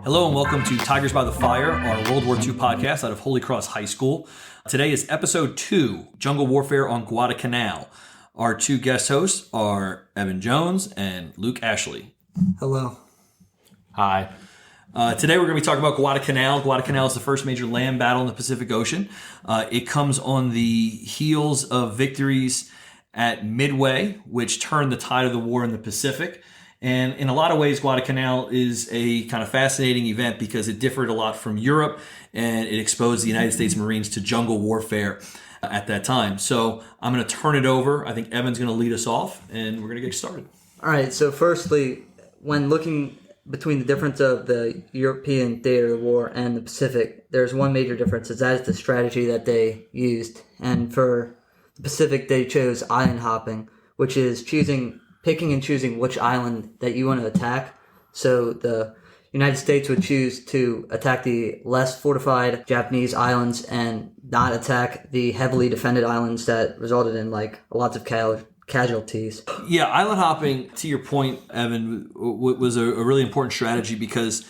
Hello and welcome to Tigers by the Fire, our World War II podcast out of Holy Cross High School. Today is episode 2, Jungle Warfare on Guadalcanal. Our two guest hosts are Evan Jones and Luke Ashley. Hello. Hi. Today we're going to be talking about Guadalcanal. Guadalcanal is the first major land battle in the Pacific Ocean. It comes on the heels of victories at Midway, which turned the tide of the war in the Pacific. And in a lot of ways, Guadalcanal is a kind of fascinating event because it differed a lot from Europe and it exposed the United States Marines to jungle warfare at that time. So I'm going to turn it over. I think Evan's going to lead us off and we're going to get started. All right. So firstly, when looking between the difference of the European theater of war and the Pacific, there's one major difference. That is the strategy that they used. And for the Pacific, they chose island hopping, which is picking and choosing which island that you want to attack. So the United States would choose to attack the less fortified Japanese islands and not attack the heavily defended islands that resulted in lots of casualties. Yeah, island hopping, to your point, Evan, was a really important strategy because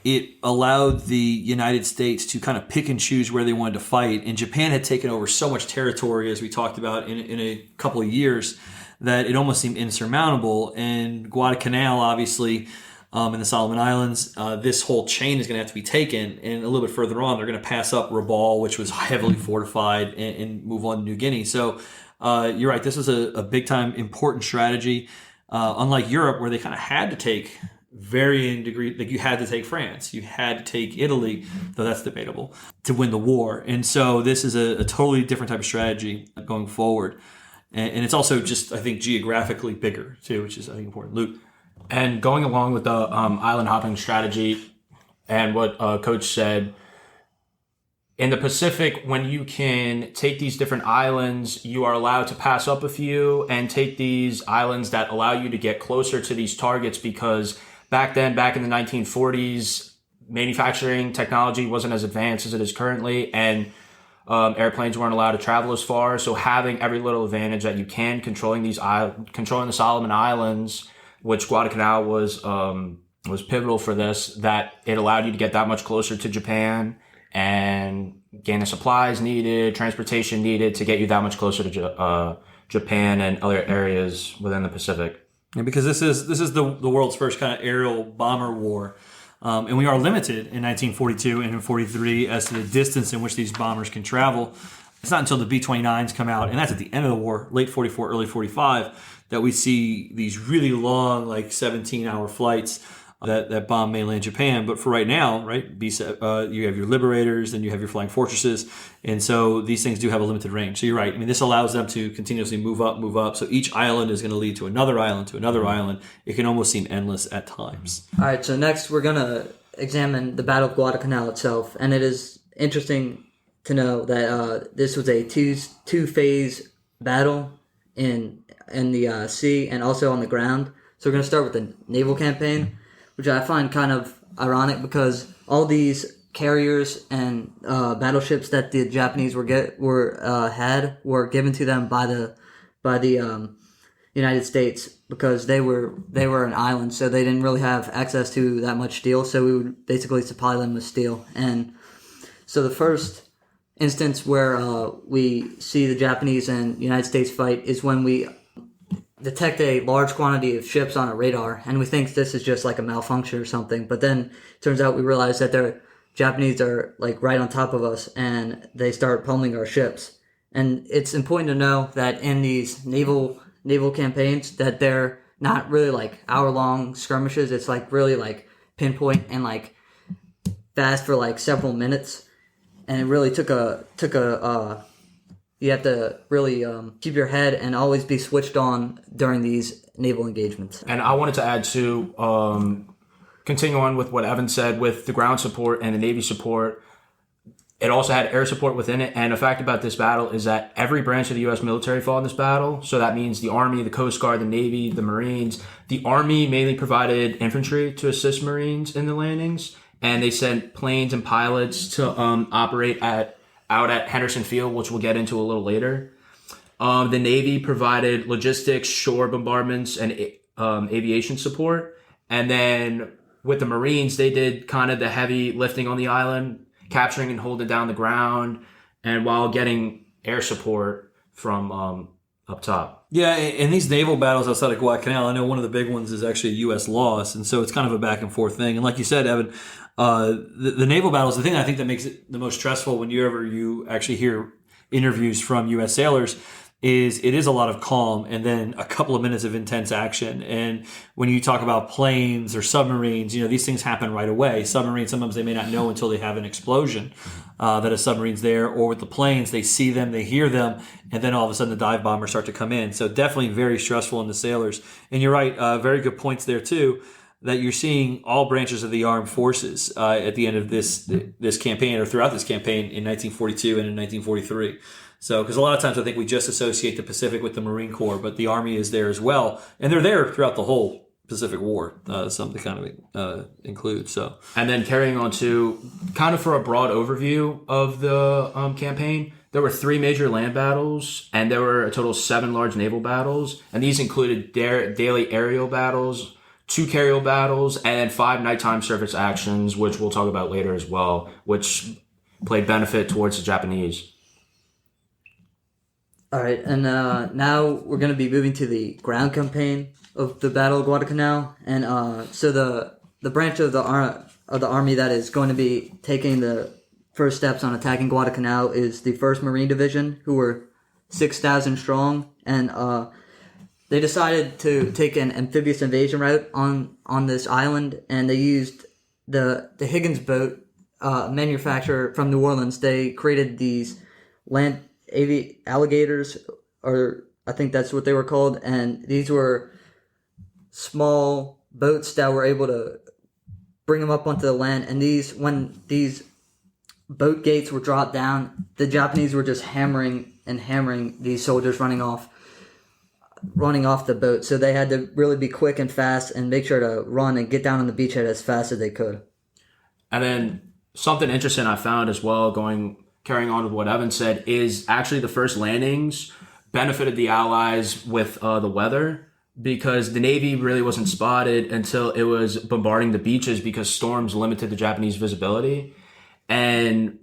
it allowed the United States to kind of pick and choose where they wanted to fight. And Japan had taken over so much territory, as we talked about, in a couple of years, that it almost seemed insurmountable. And Guadalcanal, obviously, in the Solomon Islands, this whole chain is going to have to be taken. And a little bit further on, they're going to pass up Rabaul, which was heavily fortified, and move on to New Guinea. So you're right, this was a big-time important strategy. Unlike Europe, where they kind of had to take varying degrees, like you had to take France, you had to take Italy, though that's debatable, to win the war. And so this is a totally different type of strategy going forward. And it's also just, I think, geographically bigger, too, which is, I think, important. Luke? And going along with the island hopping strategy and what Coach said, in the Pacific, when you can take these different islands, you are allowed to pass up a few and take these islands that allow you to get closer to these targets, because back in the 1940s, manufacturing technology wasn't as advanced as it is currently, and airplanes weren't allowed to travel as far. So having every little advantage that you can, controlling the Solomon Islands, which Guadalcanal was pivotal for this, that it allowed you to get that much closer to Japan and gain the supplies needed, transportation needed to get you that much closer to Japan and other areas within the Pacific. Yeah, because this is the world's first kind of aerial bomber war. And we are limited in 1942 and in 43 as to the distance in which these bombers can travel. It's not until the B-29s come out, and that's at the end of the war, late 44, early 45, that we see these really long, 17-hour flights that bomb mainland Japan. But for right now, right, you have your Liberators, then you have your Flying Fortresses, and so these things do have a limited range. So you're right. I mean, this allows them to continuously move up. So each island is going to lead to another island, It can almost seem endless at times. All right, so next we're going to examine the Battle of Guadalcanal itself, and it is interesting to know that this was a two-phase battle in the sea and also on the ground. So we're going to start with the naval campaign, which I find kind of ironic because all these carriers and battleships that the Japanese were given to them by the United States, because they were an island, so they didn't really have access to that much steel. So we would basically supply them with steel. And so the first instance where we see the Japanese and United States fight is when we detect a large quantity of ships on a radar, and we think this is just like a malfunction or something, but then it turns out we realize that the Japanese are right on top of us and they start pummeling our ships. And it's important to know that in these naval campaigns that they're not really hour-long skirmishes. It's really pinpoint and fast for several minutes, and it really took a you have to really keep your head and always be switched on during these naval engagements. And I wanted to add to continue on with what Evan said with the ground support and the Navy support. It also had air support within it. And a fact about this battle is that every branch of the U.S. military fought in this battle. So that means the Army, the Coast Guard, the Navy, the Marines. The Army mainly provided infantry to assist Marines in the landings. And they sent planes and pilots to operate out at Henderson Field, which we'll get into a little later. The Navy provided logistics, shore bombardments, and aviation support. And then with the Marines, they did kind of the heavy lifting on the island, capturing and holding down the ground, and while getting air support from up top. Yeah, and these naval battles outside of Guadalcanal, I know one of the big ones is actually a U.S. loss, and so it's kind of a back and forth thing. And like you said, Evan, the naval battles, the thing I think that makes it the most stressful when you actually hear interviews from U.S. sailors is it is a lot of calm and then a couple of minutes of intense action. And when you talk about planes or submarines, these things happen right away. Submarines, sometimes they may not know until they have an explosion that a submarine's there. Or with the planes, they see them, they hear them, and then all of a sudden the dive bombers start to come in. So definitely very stressful in the sailors. And you're right, very good points there too, that you're seeing all branches of the armed forces at the end of this campaign or throughout this campaign in 1942 and in 1943. So, because a lot of times I think we just associate the Pacific with the Marine Corps, but the Army is there as well, and they're there throughout the whole Pacific War. Something to kind of include. So, and then carrying on to kind of for a broad overview of the campaign, there were 3 major land battles, and there were a total of 7 large naval battles, and these included daily aerial battles, 2 carrier battles, and 5 nighttime surface actions, which we'll talk about later as well, which played benefit towards the Japanese. All right, and now we're going to be moving to the ground campaign of the Battle of Guadalcanal, and so the branch of the army that is going to be taking the first steps on attacking Guadalcanal is the 1st Marine Division, who were 6,000 strong, and they decided to take an amphibious invasion route on this island, and they used the Higgins boat manufacturer from New Orleans. They created these land alligators, or I think that's what they were called, and these were small boats that were able to bring them up onto the land. And when these boat gates were dropped down, the Japanese were just hammering these soldiers running off the boat. So they had to really be quick and fast and make sure to run and get down on the beachhead as fast as they could. And then something interesting I found as well, carrying on with what Evan said, is actually the first landings benefited the Allies with the weather, because the Navy really wasn't spotted until it was bombarding the beaches because storms limited the Japanese visibility. And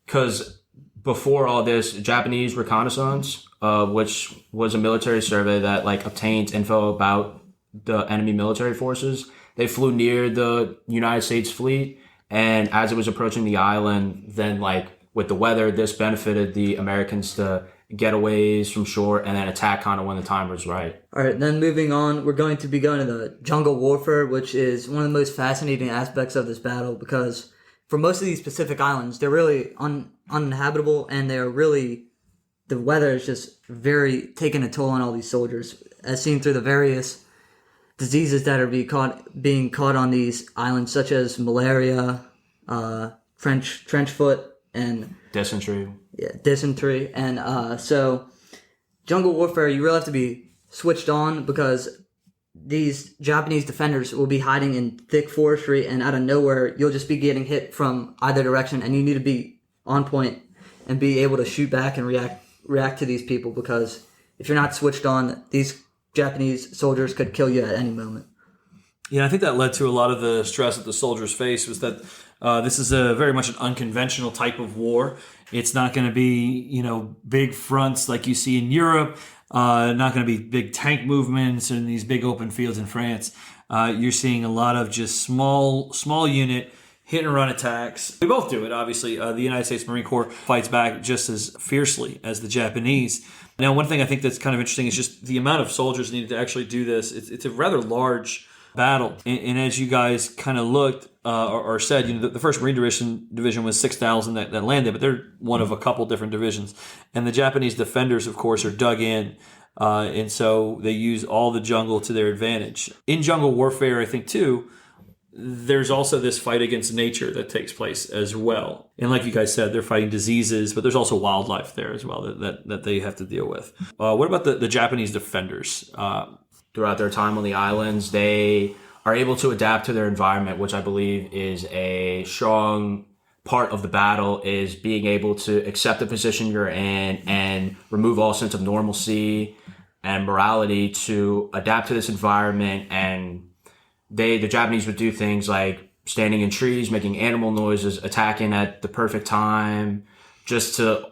because before all this, Japanese reconnaissance, which was a military survey that obtained info about the enemy military forces, they flew near the United States fleet. And as it was approaching the island, then with the weather, this benefited the Americans to getaways from shore and then attack kind of when the time was right. All right, then moving on, we're going to be going to the jungle warfare, which is one of the most fascinating aspects of this battle, because for most of these Pacific islands, they're really uninhabitable, and the weather is just very taking a toll on all these soldiers, as seen through the various diseases that are being caught on these islands, such as malaria, trench foot, and dysentery. Yeah, dysentery. And so jungle warfare, you really have to be switched on, because these Japanese defenders will be hiding in thick forestry, and out of nowhere, you'll just be getting hit from either direction, and you need to be on point and be able to shoot back and react to these people, because if you're not switched on, these Japanese soldiers could kill you at any moment. Yeah, I think that led to a lot of the stress that the soldiers faced, was that this is a very much an unconventional type of war. It's not going to be, big fronts like you see in Europe, not going to be big tank movements and these big open fields in France. You're seeing a lot of just small unit hit and run attacks. We both do it, obviously. The United States Marine Corps fights back just as fiercely as the Japanese. Now, one thing I think that's kind of interesting is just the amount of soldiers needed to actually do this. It's a rather large battle. And as you guys kind of looked or said, the 1st Marine Division was 6,000 that landed, but they're one of a couple different divisions. And the Japanese defenders, of course, are dug in. And so they use all the jungle to their advantage. In jungle warfare, I think, too, there's also this fight against nature that takes place as well. And like you guys said, they're fighting diseases, but there's also wildlife there as well that they have to deal with. What about the Japanese defenders? Throughout their time on the islands, they are able to adapt to their environment, which I believe is a strong part of the battle, is being able to accept the position you're in and remove all sense of normalcy and morality to adapt to this environment and the Japanese would do things like standing in trees, making animal noises, attacking at the perfect time, just to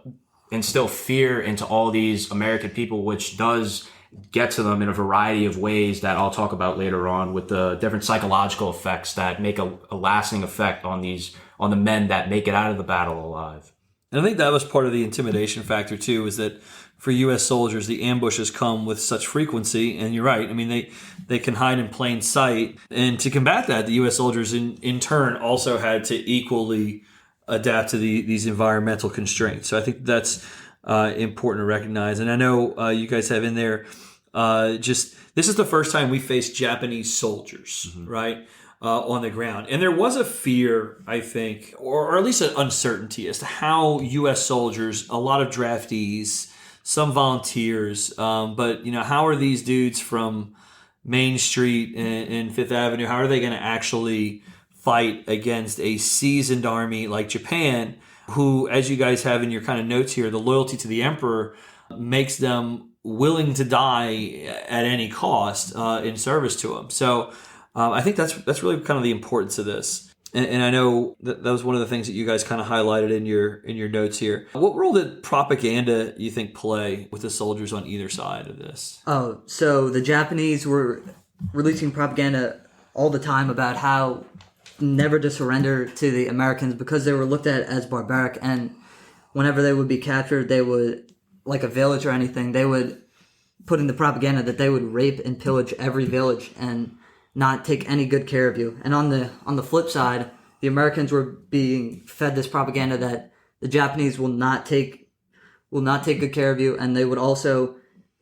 instill fear into all these American people, which does get to them in a variety of ways that I'll talk about later on, with the different psychological effects that make a lasting effect on the men that make it out of the battle alive. And I think that was part of the intimidation factor too, is that for U.S. soldiers, the ambushes come with such frequency, and you're right. I mean, they can hide in plain sight, and to combat that, the U.S. soldiers in turn also had to equally adapt to these environmental constraints. So I think that's important to recognize. And I know you guys have in there this is the first time we faced Japanese soldiers, right? On the ground. And there was a fear, I think, or at least an uncertainty as to how U.S. soldiers, a lot of draftees, some volunteers, but, how are these dudes from Main Street and Fifth Avenue, how are they going to actually fight against a seasoned army like Japan, who, as you guys have in your kind of notes here, the loyalty to the emperor makes them willing to die at any cost in service to him. So I think that's really kind of the importance of this. And I know that was one of the things that you guys kind of highlighted in your notes here. What role did propaganda, you think, play with the soldiers on either side of this? Oh, so the Japanese were releasing propaganda all the time about how never to surrender to the Americans because they were looked at as barbaric, and whenever they would be captured, they would, like a village or anything, they would put in the propaganda that they would rape and pillage every village and not take any good care of you. And on the flip side, the Americans were being fed this propaganda that the Japanese will not take good care of you, and they would also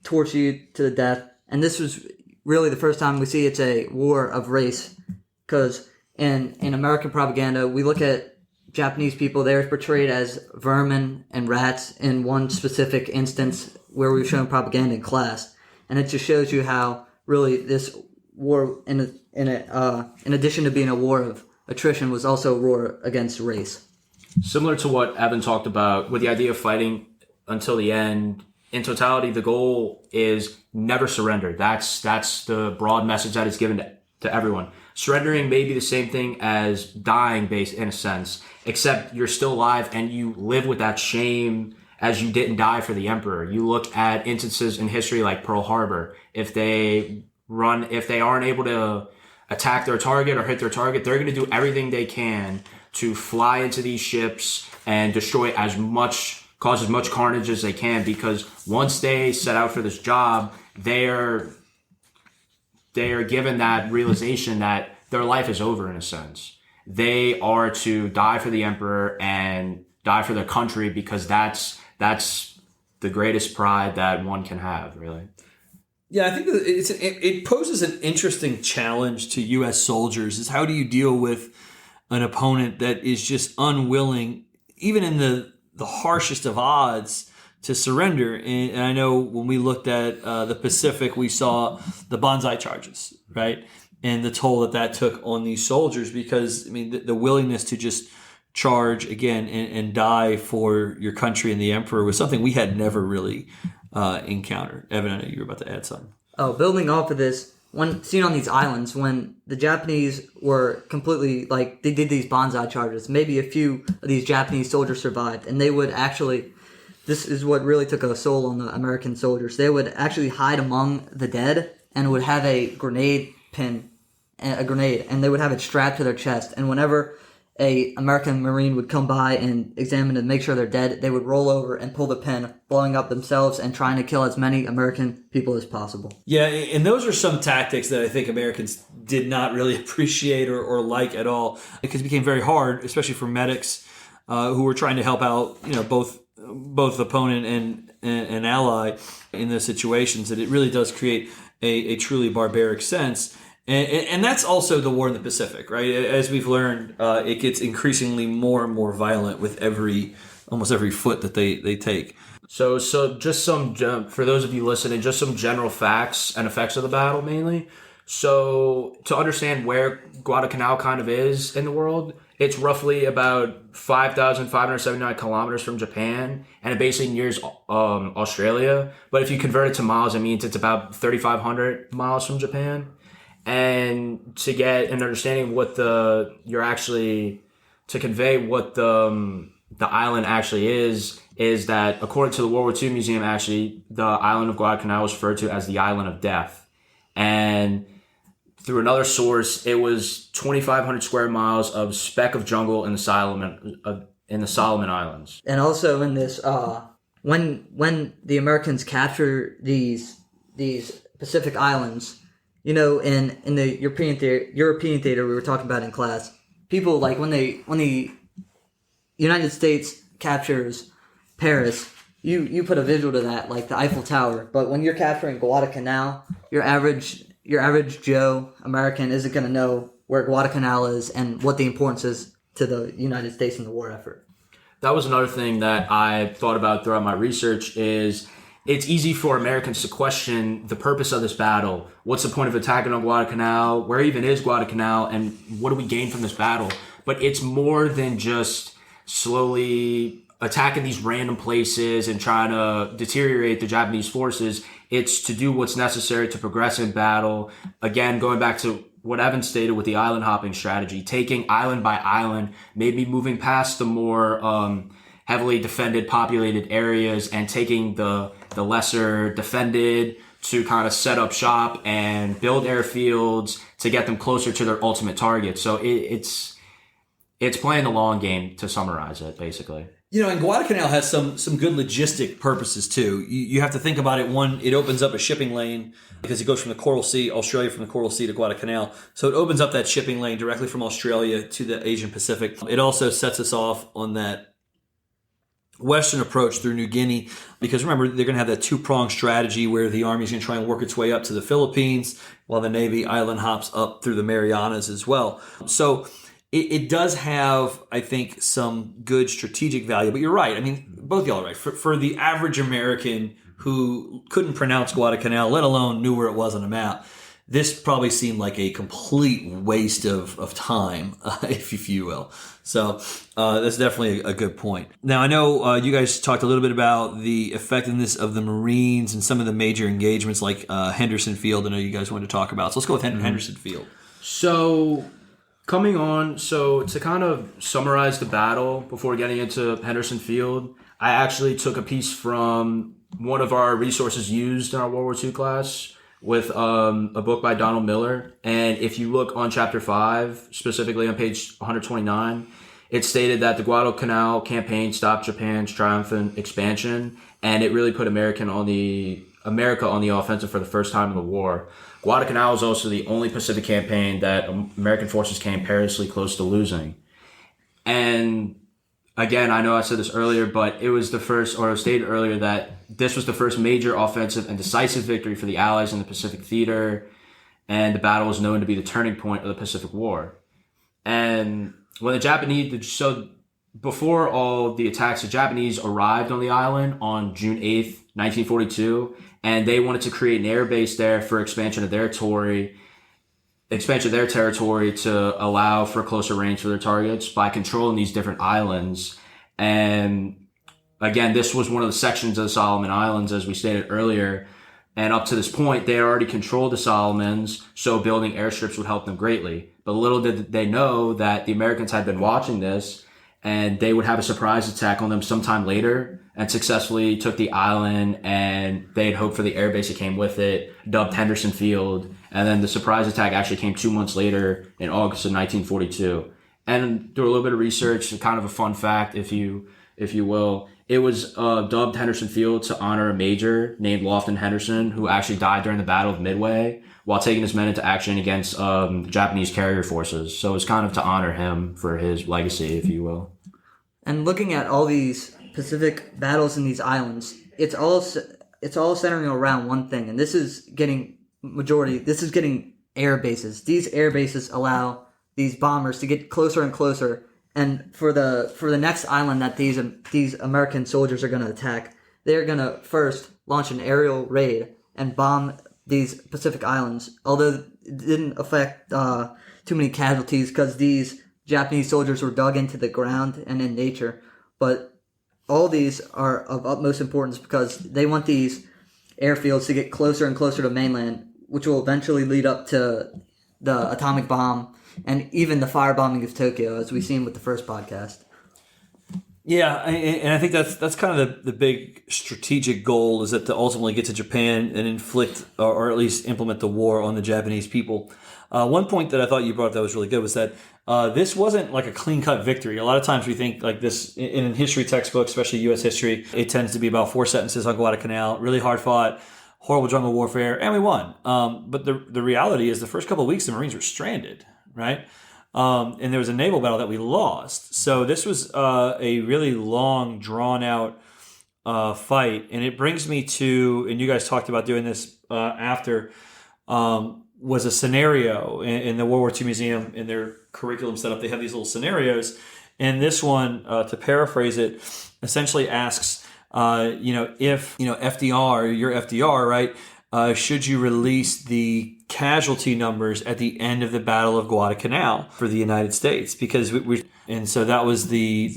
torture you to the death. And this was really the first time we see it's a war of race, because in American propaganda, we look at Japanese people, they're portrayed as vermin and rats in one specific instance where we were showing propaganda in class. And it just shows you how really this war, in addition to being a war of attrition, was also a war against race. Similar to what Evan talked about with the idea of fighting until the end, in totality, the goal is never surrender. That's the broad message that is given to everyone. Surrendering may be the same thing as dying, based in a sense, except you're still alive and you live with that shame as you didn't die for the emperor. You look at instances in history like Pearl Harbor. If they aren't able to attack their target or hit their target, they're going to do everything they can to fly into these ships and destroy cause as much carnage as they can, because once they set out for this job, they are given that realization that their life is over in a sense. They are to die for the emperor and die for their country, because that's the greatest pride that one can have, really. Yeah, I think it poses an interesting challenge to U.S. soldiers, is how do you deal with an opponent that is just unwilling, even in the harshest of odds, to surrender. And I know when we looked at the Pacific, we saw the Banzai charges, right? And the toll that took on these soldiers, because, I mean, the willingness to just charge again and die for your country and the emperor was something we had never really encountered. Evan, I know you were about to add something. Oh, building off of this, when seen on these islands, when the Japanese were completely, they did these Banzai charges, maybe a few of these Japanese soldiers survived, and they would actually, this is what really took a toll on the American soldiers, they would actually hide among the dead and would have a grenade, and they would have it strapped to their chest, and whenever a American Marine would come by and examine and make sure they're dead, they would roll over and pull the pin, blowing up themselves and trying to kill as many American people as possible. Yeah, and those are some tactics that I think Americans did not really appreciate or like at all, because it became very hard, especially for medics who were trying to help out, both opponent and ally in those situations, that it really does create a truly barbaric sense. And that's also the war in the Pacific, right? As we've learned, it gets increasingly more and more violent with almost every foot that they take. So just some, for those of you listening, just some general facts and effects of the battle mainly. So to understand where Guadalcanal kind of is in the world, it's roughly about 5,579 kilometers from Japan, and it basically nears Australia. But if you convert it to miles, it means it's about 3,500 miles from Japan. and to get an understanding of what to convey what the island actually is that according to the World War II Museum, actually the island of Guadalcanal was referred to as the Island of Death, and through another source, it was 2,500 square miles of speck of jungle in the Solomon Islands. And also in this, when the Americans capture these Pacific islands, in the European theater we were talking about in class, people like when the United States captures Paris, you put a visual to that, like the Eiffel Tower. But when you're capturing Guadalcanal, your average Joe American isn't going to know where Guadalcanal is and what the importance is to the United States in the war effort. That was another thing that I thought about throughout my research is it's easy for Americans to question the purpose of this battle. What's the point of attacking on Guadalcanal? Where even is Guadalcanal? And what do we gain from this battle? But it's more than just slowly attacking these random places and trying to deteriorate the Japanese forces. It's to do what's necessary to progress in battle. Again, going back to what Evan stated with the island hopping strategy, taking island by island, maybe moving past the more heavily defended, populated areas and taking the lesser defended to kind of set up shop and build airfields to get them closer to their ultimate target. So it's playing the long game, to summarize it, basically. And Guadalcanal has some good logistic purposes too. You have to think about it. One, it opens up a shipping lane because it goes from the Coral Sea, Australia, from the Coral Sea to Guadalcanal. So it opens up that shipping lane directly from Australia to the Asian Pacific. It also sets us off on that western approach through New Guinea, because remember, they're going to have that two-pronged strategy where the Army is going to try and work its way up to the Philippines while the Navy island hops up through the Marianas as well. So it does have, I think, some good strategic value. But you're right. I mean, both y'all are right. For the average American who couldn't pronounce Guadalcanal, let alone knew where it was on a map, this probably seemed like a complete waste of time, if you will. So that's definitely a good point. Now, I know you guys talked a little bit about the effectiveness of the Marines and some of the major engagements like Henderson Field. I know you guys wanted to talk about. So let's go with Henderson Field. So to kind of summarize the battle before getting into Henderson Field, I actually took a piece from one of our resources used in our World War II class with a book by Donald Miller. And if you look on chapter 5, specifically on page 129, it stated that the Guadalcanal campaign stopped Japan's triumphant expansion, and it really put America on the offensive for the first time in the war. Guadalcanal was also the only Pacific campaign that American forces came perilously close to losing. And again, I know I said this earlier, but it was the first, or stated earlier, that this was the first major offensive and decisive victory for the Allies in the Pacific theater, and the battle was known to be the turning point of the Pacific War. And when the Japanese, so before all the attacks, the Japanese arrived on the island on June 8th, 1942, and they wanted to create an air base there for expansion of their territory to allow for closer range for their targets by controlling these different islands. And again, this was one of the sections of the Solomon Islands, as we stated earlier. And up to this point, they had already controlled the Solomons, so building airstrips would help them greatly. But little did they know that the Americans had been watching this, and they would have a surprise attack on them sometime later, and successfully took the island, and they had hoped for the air base that came with it, dubbed Henderson Field. And then the surprise attack actually came 2 months later in August of 1942. And through a little bit of research, kind of a fun fact, if you will, it was dubbed Henderson Field to honor a major named Lofton Henderson, who actually died during the Battle of Midway while taking his men into action against Japanese carrier forces. So it was kind of to honor him for his legacy, if you will. And looking at all these Pacific battles in these islands, it's all centering around one thing, and this is getting air bases. These air bases allow these bombers to get closer and closer. And for the next island that these American soldiers are going to attack, they're going to first launch an aerial raid and bomb these Pacific islands. Although it didn't affect too many casualties because these Japanese soldiers were dug into the ground and in nature. But all these are of utmost importance because they want these airfields to get closer and closer to mainland, which will eventually lead up to the atomic bomb, and even the firebombing of Tokyo, as we've seen with the first podcast. Yeah, and I think that's kind of the big strategic goal, is that to ultimately get to Japan and inflict or at least implement the war on the Japanese people. One point that I thought you brought up that was really good was that this wasn't like a clean-cut victory. A lot of times we think like this in history textbooks, especially U.S. history, it tends to be about 4 sentences on Guadalcanal, really hard fought, horrible jungle warfare, and we won. But the reality is the first couple of weeks the Marines were stranded, right? And there was a naval battle that we lost. So this was a really long, drawn-out fight. And it brings me to, and you guys talked about doing this after, was a scenario in the World War II Museum. In their curriculum setup, they have these little scenarios. And this one, to paraphrase it, essentially asks, if, FDR, you're FDR, right? Should you release the casualty numbers at the end of the Battle of Guadalcanal for the United States? Because and so that was the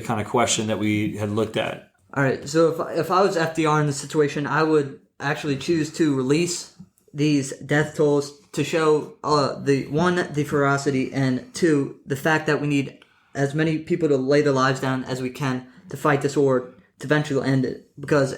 kind of question that we had looked at. All right, so if I was FDR in this situation, I would actually choose to release these death tolls to show the ferocity, and two, the fact that we need as many people to lay their lives down as we can to fight this war to eventually end it. Because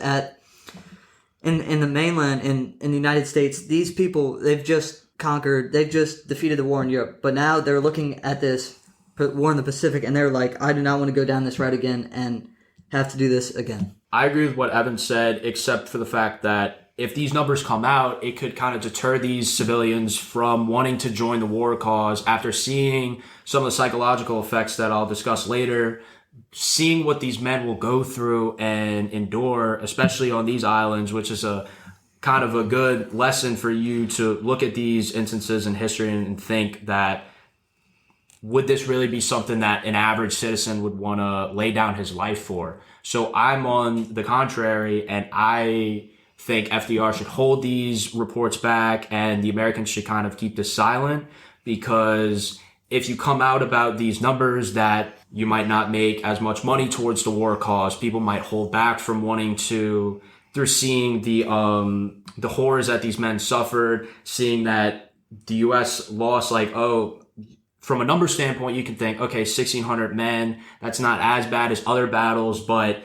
in the mainland, in the United States, these people, they've just defeated the war in Europe, but now they're looking at this war in the Pacific, and they're like, I do not want to go down this route again and have to do this again. I agree with what Evan said, except for the fact that if these numbers come out, it could kind of deter these civilians from wanting to join the war cause after seeing some of the psychological effects that I'll discuss later, seeing what these men will go through and endure, especially on these islands, which is a kind of a good lesson for you to look at these instances in history and think that, would this really be something that an average citizen would want to lay down his life for? So I'm on the contrary, and I think FDR should hold these reports back, and the Americans should kind of keep this silent, because if you come out about these numbers that you might not make as much money towards the war cause, people might hold back from wanting to, through seeing the horrors that these men suffered, seeing that the U.S. lost, from a number standpoint, you can think, okay, 1,600 men, that's not as bad as other battles, but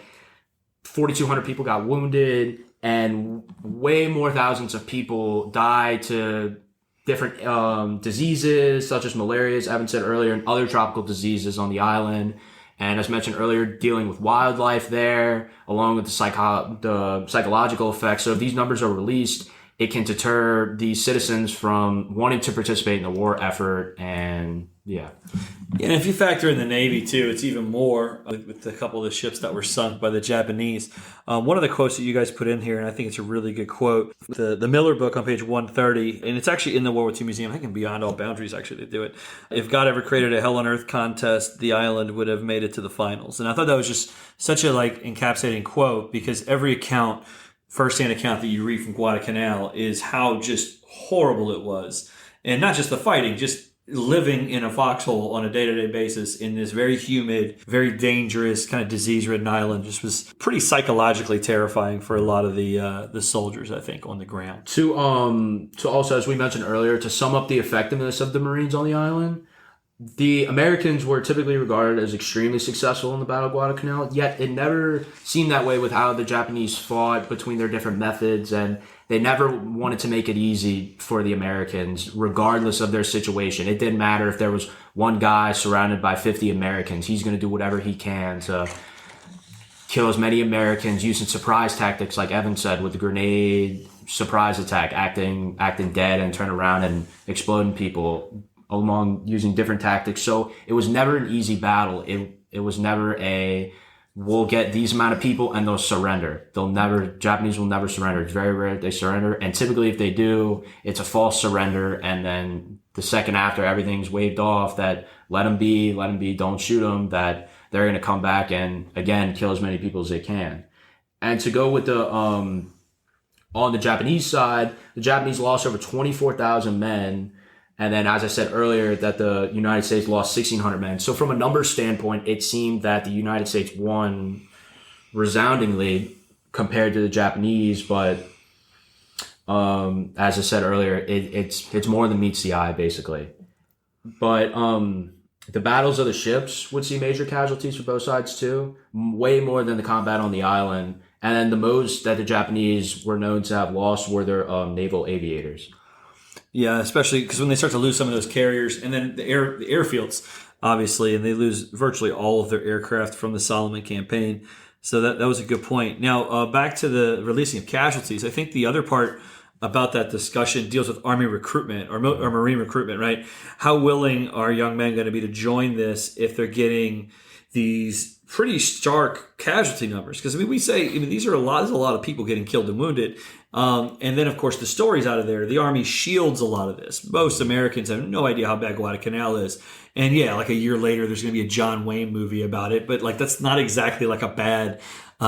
4,200 people got wounded, and way more thousands of people died to different diseases, such as malaria, as Evan said earlier, and other tropical diseases on the island. And as mentioned earlier, dealing with wildlife there, along with the psychological effects. So if these numbers are released, it can deter these citizens from wanting to participate in the war effort. And yeah. And if you factor in the Navy too, it's even more with a couple of the ships that were sunk by the Japanese. One of the quotes that you guys put in here, and I think it's a really good quote, the Miller book on page 130, and it's actually in the World War II Museum. I think in Beyond All Boundaries, actually, they do it. If God ever created a hell on earth contest, the island would have made it to the finals. And I thought that was just such a encapsulating quote, because every account, firsthand account that you read from Guadalcanal is how just horrible it was. And not just the fighting, just living in a foxhole on a day-to-day basis in this very humid, very dangerous, kind of disease-ridden island just was pretty psychologically terrifying for a lot of the soldiers, I think, on the ground. To also, as we mentioned earlier, to sum up the effectiveness of the Marines on the island, the Americans were typically regarded as extremely successful in the Battle of Guadalcanal, yet it never seemed that way with how the Japanese fought between their different methods, and they never wanted to make it easy for the Americans, regardless of their situation. It didn't matter if there was one guy surrounded by 50 Americans. He's going to do whatever he can to kill as many Americans, using surprise tactics, like Evan said, with the grenade surprise attack, acting dead and turn around and exploding people, along using different tactics. So it was never an easy battle. It was never we'll get these amount of people and they'll surrender. Japanese will never surrender. It's very rare that they surrender. And typically if they do, it's a false surrender. And then the second after everything's waved off, that let them be, don't shoot them, that they're going to come back and again, kill as many people as they can. And to go with on the Japanese side, the Japanese lost over 24,000 men. And then, as I said earlier, that the United States lost 1,600 men. So from a numbers standpoint, it seemed that the United States won resoundingly compared to the Japanese. But As I said earlier, it's more than meets the eye, basically. But the battles of the ships would see major casualties for both sides too, way more than the combat on the island. And then the most that the Japanese were known to have lost were their naval aviators. Yeah, especially because when they start to lose some of those carriers, and then the airfields, obviously, and they lose virtually all of their aircraft from the Solomon campaign. So that was a good point. Now, back to the releasing of casualties. I think the other part about that discussion deals with Army recruitment or Marine recruitment, right? How willing are young men going to be to join this if they're getting these pretty stark casualty numbers? Because we say there's a lot of people getting killed and wounded. And then, of course, the stories out of there, the Army shields a lot of this. Most Americans have no idea how bad Guadalcanal is. And yeah, like a year later, there's going to be a John Wayne movie about it. But like that's not exactly like a bad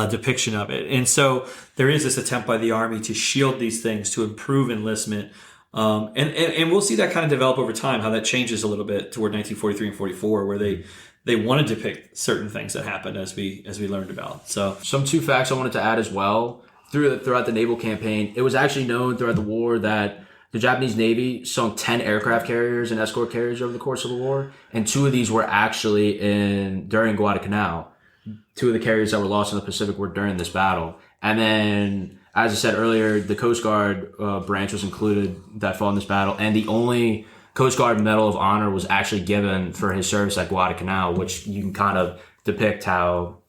depiction of it. And so there is this attempt by the Army to shield these things, to improve enlistment. And we'll see that kind of develop over time, how that changes a little bit toward 1943 and 44, where they want to depict certain things that happened as we learned about. So some 2 facts I wanted to add as well. Throughout the naval campaign, it was actually known throughout the war that the Japanese Navy sunk 10 aircraft carriers and escort carriers over the course of the war, and 2 of these were actually during Guadalcanal. 2 of the carriers that were lost in the Pacific were during this battle. And then, as I said earlier, the Coast Guard branch was included that fought in this battle, and the only Coast Guard Medal of Honor was actually given for his service at Guadalcanal, which you can kind of depict how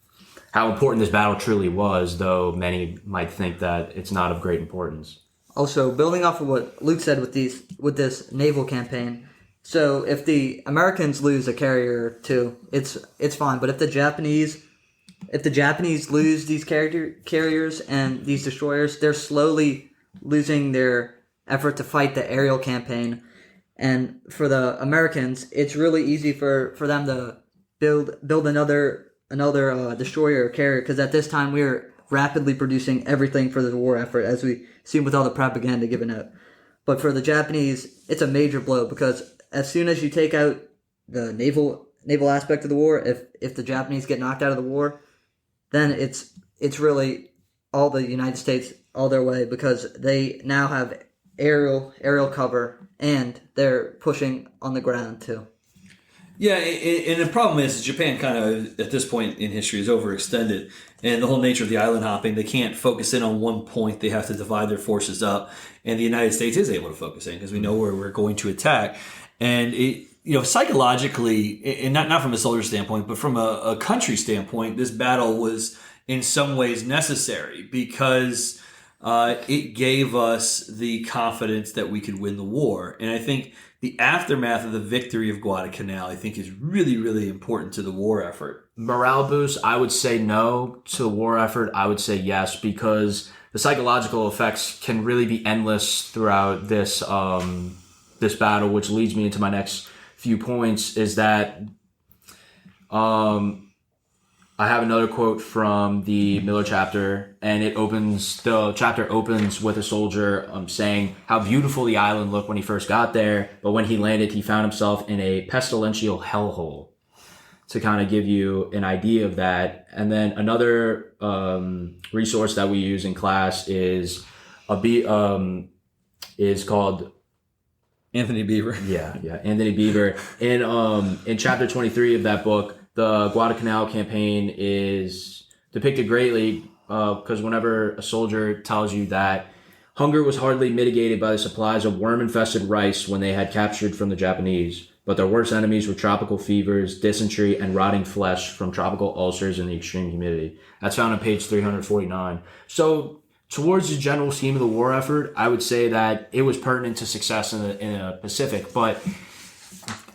important this battle truly was, though many might think that it's not of great importance. Also, building off of what Luke said with this naval campaign, so if the Americans lose a carrier or 2, it's fine. But if the Japanese lose these carriers and these destroyers, they're slowly losing their effort to fight the aerial campaign. And for the Americans, it's really easy for them to build another destroyer or carrier, because at this time we were rapidly producing everything for the war effort, as we seen with all the propaganda given out. But for the Japanese, it's a major blow, because as soon as you take out the naval aspect of the war, if the Japanese get knocked out of the war, then it's really all the United States all their way, because they now have aerial cover and they're pushing on the ground too. yeah, and the problem is Japan kind of, at this point in history, is overextended. And the whole nature of the island hopping, they can't focus in on one point. They have to divide their forces up. And the United States is able to focus in because we know where we're going to attack. And psychologically, and not from a soldier standpoint, but from a country standpoint, this battle was in some ways necessary because it gave us the confidence that we could win the war. And I think the aftermath of the victory of Guadalcanal, I think, is really, really important to the war effort. Morale boost, I would say no. To the war effort, I would say yes, because the psychological effects can really be endless throughout this battle, which leads me into my next few points, is that I have another quote from the Miller chapter, and the chapter opens with a soldier saying how beautiful the island looked when he first got there, but when he landed, he found himself in a pestilential hellhole, to kind of give you an idea of that. And then another resource that we use in class is called Anthony Beaver. Yeah, Anthony Beaver. In chapter 23 of that book, the Guadalcanal campaign is depicted greatly because whenever a soldier tells you that hunger was hardly mitigated by the supplies of worm-infested rice when they had captured from the Japanese, but their worst enemies were tropical fevers, dysentery, and rotting flesh from tropical ulcers in the extreme humidity. That's found on page 349. So towards the general scheme of the war effort, I would say that it was pertinent to success in the Pacific, but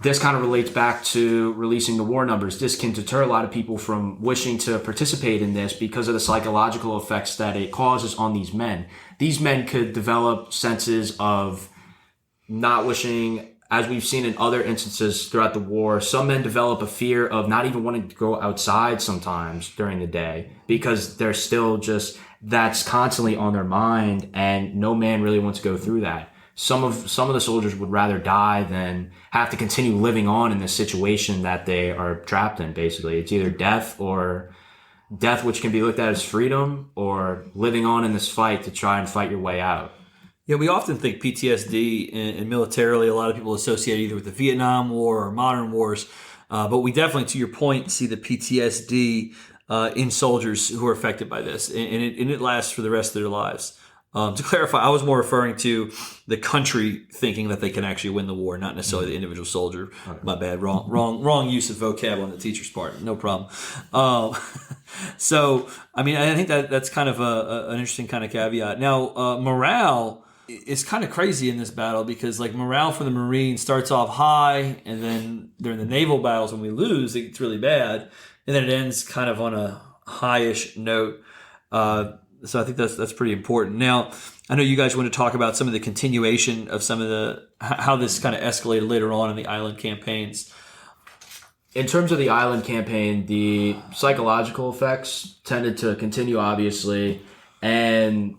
this kind of relates back to releasing the war numbers. This can deter a lot of people from wishing to participate in this because of the psychological effects that it causes on these men. These men could develop senses of not wishing, as we've seen in other instances throughout the war. Some men develop a fear of not even wanting to go outside sometimes during the day because they're still just, that's constantly on their mind, and no man really wants to go through that. Some of the soldiers would rather die than have to continue living on in this situation that they are trapped in. Basically, it's either death, which can be looked at as freedom, or living on in this fight to try and fight your way out. Yeah, we often think PTSD and militarily, a lot of people associate either with the Vietnam War or modern wars. But we definitely, to your point, see the PTSD in soldiers who are affected by this. And it lasts for the rest of their lives. To clarify, I was more referring to the country thinking that they can actually win the war, not necessarily the individual soldier. Okay. My bad. Wrong use of vocab on the teacher's part. No problem. So, I mean, I think that's kind of an interesting kind of caveat. Now, morale is kind of crazy in this battle because, like, morale for the Marines starts off high, and then during the naval battles, when we lose, it gets really bad, and then it ends kind of on a high-ish note. So I think that's pretty important. Now, I know you guys want to talk about some of the continuation of some of how this kind of escalated later on in the island campaigns. In terms of the island campaign, the psychological effects tended to continue, obviously. And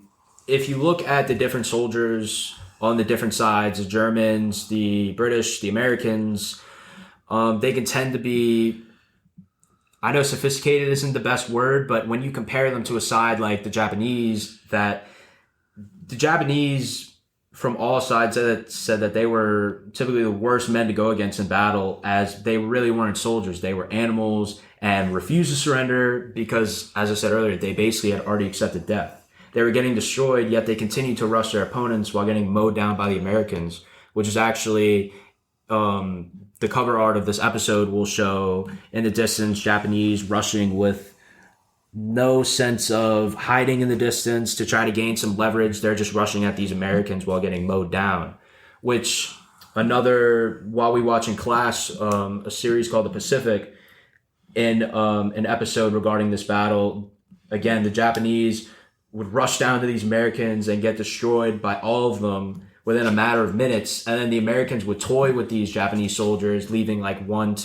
if you look at the different soldiers on the different sides, the Germans, the British, the Americans, they can tend to be, I know sophisticated isn't the best word, but when you compare them to a side like the Japanese, that the Japanese from all sides said that they were typically the worst men to go against in battle, as they really weren't soldiers. They were animals and refused to surrender because, as I said earlier, they basically had already accepted death. They were getting destroyed, yet they continued to rush their opponents while getting mowed down by the Americans, which is actually the cover art of this episode will show in the distance Japanese rushing with no sense of hiding in the distance to try to gain some leverage. They're just rushing at these Americans while getting mowed down. Which while we watch in class, a series called The Pacific, in an episode regarding this battle, again, the Japanese would rush down to these Americans and get destroyed by all of them within a matter of minutes. And then the Americans would toy with these Japanese soldiers, leaving like one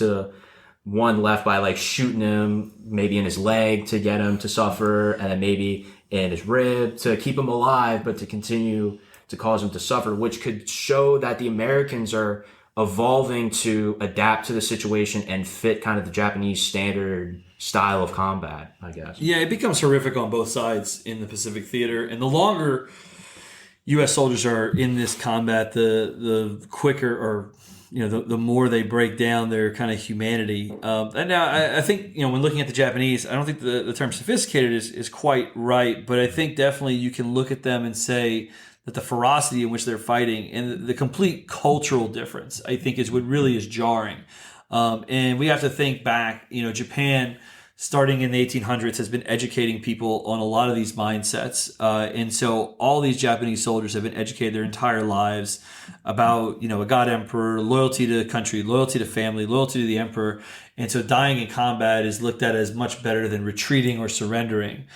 left by like shooting him maybe in his leg to get him to suffer, and then maybe in his rib to keep him alive, but to continue to cause him to suffer, which could show that the Americans are evolving to adapt to the situation and fit kind of the Japanese standard style of combat, I guess. Yeah, it becomes horrific on both sides in the Pacific theater, and the longer U.S. soldiers are in this combat, the quicker, or the more they break down their kind of humanity. And now I think, when looking at the Japanese, I don't think the term sophisticated is quite right, but I think definitely you can look at them and say that the ferocity in which they're fighting and the complete cultural difference, I think, is what really is jarring. And we have to think back, Japan, starting in the 1800s, has been educating people on a lot of these mindsets. And so all these Japanese soldiers have been educated their entire lives about, a God emperor, loyalty to country, loyalty to family, loyalty to the emperor. And so dying in combat is looked at as much better than retreating or surrendering.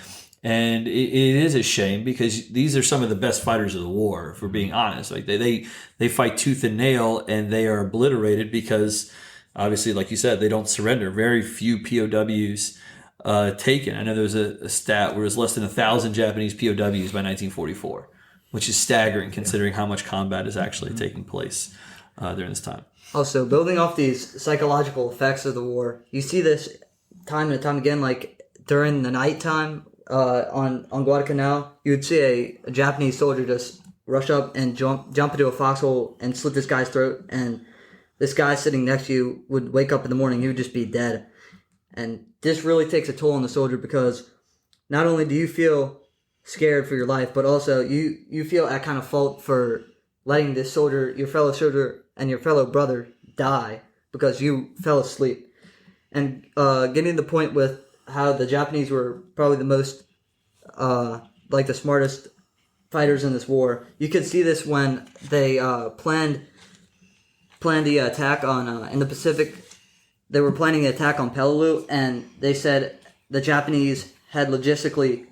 And it is a shame, because these are some of the best fighters of the war, if we're being honest. Like they fight tooth and nail, and they are obliterated because, obviously, like you said, they don't surrender. Very few POWs taken. I know there was a stat where it was less than 1,000 Japanese POWs by 1944, which is staggering considering how much combat is actually taking place during this time. Also, building off these psychological effects of the war, you see this time and time again, like during the nighttime on Guadalcanal, you would see a Japanese soldier just rush up and jump into a foxhole and slit this guy's throat, and this guy sitting next to you would wake up in the morning, he would just be dead. And this really takes a toll on the soldier, because not only do you feel scared for your life, but also you feel at kind of fault for letting this soldier, your fellow soldier and your fellow brother, die because you fell asleep. And getting to the point with how the Japanese were probably the most, the smartest fighters in this war. You could see this when they planned the attack on in the Pacific. They were planning an attack on Peleliu, and they said the Japanese had logistically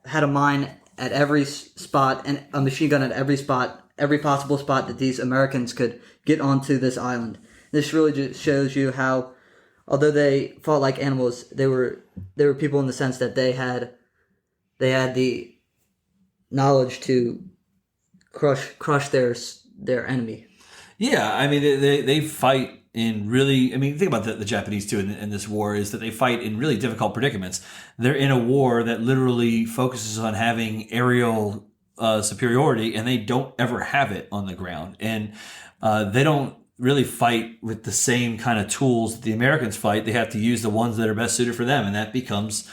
had a mine at every spot and a machine gun at every possible spot that these Americans could get onto this island. This really just shows you how, although they fought like animals, they were people in the sense that they had the knowledge to crush their enemy. Yeah, I mean, they fight in really, I mean, think about the Japanese too in this war, is that they fight in really difficult predicaments. They're in a war that literally focuses on having aerial superiority, and they don't ever have it on the ground. And they don't really fight with the same kind of tools that the Americans fight. They have to use the ones that are best suited for them, and that becomes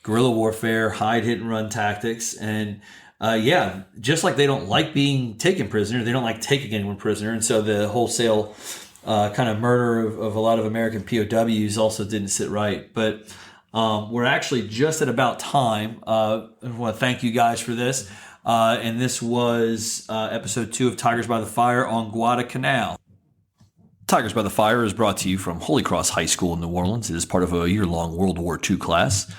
guerrilla warfare, hide, hit, and run tactics. And just like they don't like being taken prisoner, they don't like taking anyone prisoner. And so the wholesale kind of murder of a lot of American POWs also didn't sit right. But we're actually just at about time. I want to thank you guys for this. And this was episode 2 of Tigers by the Fire on Guadalcanal. Tigers by the Fire is brought to you from Holy Cross High School in New Orleans. It is part of a year-long World War II class.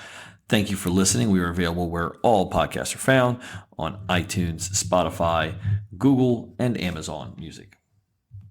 Thank you for listening. We are available where all podcasts are found on iTunes, Spotify, Google, and Amazon Music.